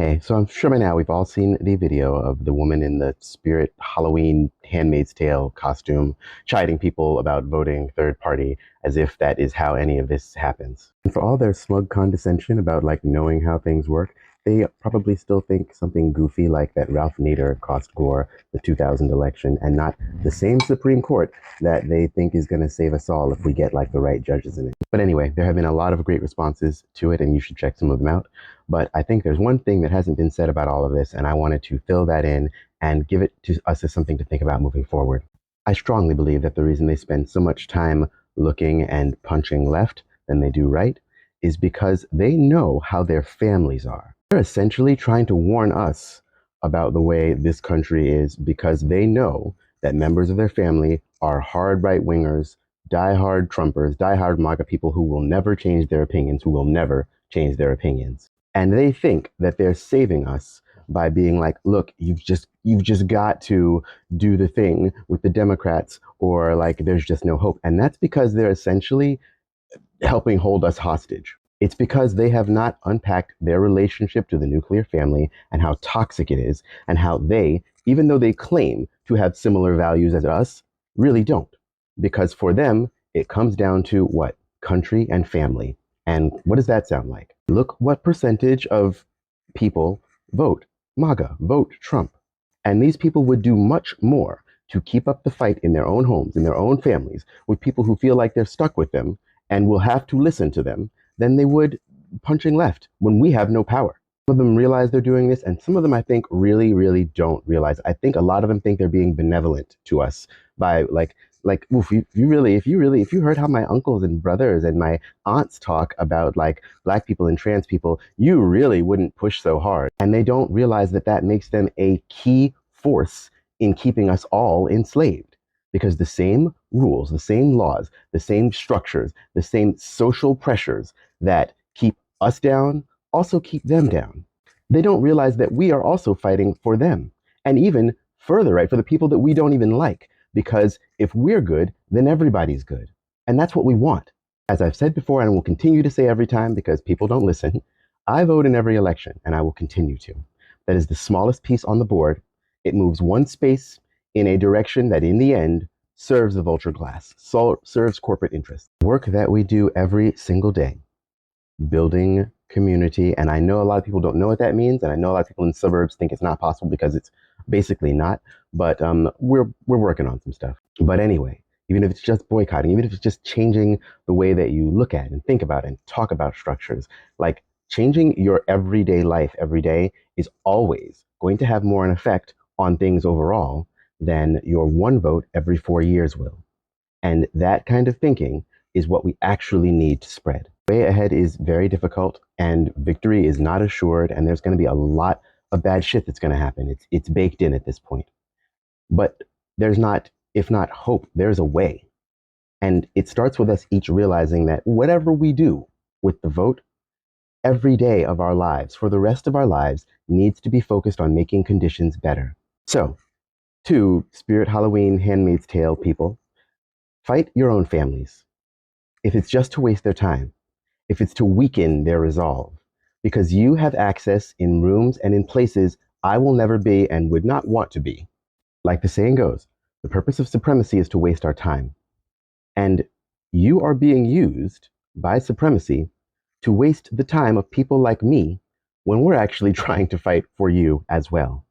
Hey, so I'm sure by now we've all seen the video of the woman in the Spirit Halloween Handmaid's Tale costume chiding people about voting third party as if that is how any of this happens. And for all their smug condescension about knowing how things work, they probably still think something goofy like that Ralph Nader cost Gore the 2000 election and not the same Supreme Court that they think is going to save us all if we get the right judges in it. But anyway, there have been a lot of great responses to it and you should check some of them out. But I think there's one thing that hasn't been said about all of this, and I wanted to fill that in and give it to us as something to think about moving forward. I strongly believe that the reason they spend so much time looking and punching left than they do right is because they know how their families are. They're essentially trying to warn us about the way this country is because they know that members of their family are hard right-wingers, die-hard Trumpers, die-hard MAGA people who will never change their opinions, who will never change their opinions. And they think that they're saving us by being like, look, you've just got to do the thing with the Democrats or there's just no hope. And that's because they're essentially helping hold us hostage. It's because they have not unpacked their relationship to the nuclear family and how toxic it is and how they, even though they claim to have similar values as us, really don't. Because for them, it comes down to what? Country and family. And what does that sound like? Look what percentage of people vote MAGA, vote Trump. And these people would do much more to keep up the fight in their own homes, in their own families, with people who feel like they're stuck with them and will have to listen to them than they would punching left when we have no power. Some of them realize they're doing this, and some of them I think really, really don't realize. I think a lot of them think they're being benevolent to us by oof, if you heard how my uncles and brothers and my aunts talk about black people and trans people, you really wouldn't push so hard. And they don't realize that that makes them a key force in keeping us all enslaved. Because the same rules, the same laws, the same structures, the same social pressures that keep us down also keep them down. They don't realize that we are also fighting for them. And even further, right, for the people that we don't even like. Because if we're good, then everybody's good. And that's what we want. As I've said before, and will continue to say every time because people don't listen, I vote in every election, and I will continue to. That is the smallest piece on the board. It moves one space in a direction that in the end serves the vulture class, serves corporate interests. Work that we do every single day, building community. And I know a lot of people don't know what that means. And I know a lot of people in the suburbs think it's not possible because it's basically not. But we're working on some stuff. But anyway, even if it's just boycotting, even if it's just changing the way that you look at and think about and talk about structures, changing your everyday life every day is always going to have more an effect on things overall than your one vote every 4 years will. And that kind of thinking is what we actually need to spread. The way ahead is very difficult and victory is not assured, and there's going to be a lot of bad shit that's going to happen. It's baked in at this point. But there's not, if not hope, there's a way. And it starts with us each realizing that whatever we do with the vote, every day of our lives, for the rest of our lives, needs to be focused on making conditions better. So, to Spirit Halloween Handmaid's Tale people, fight your own families. If it's just to waste their time, if it's to weaken their resolve, because you have access in rooms and in places I will never be and would not want to be. Like the saying goes, the purpose of supremacy is to waste our time. And you are being used by supremacy to waste the time of people like me when we're actually trying to fight for you as well.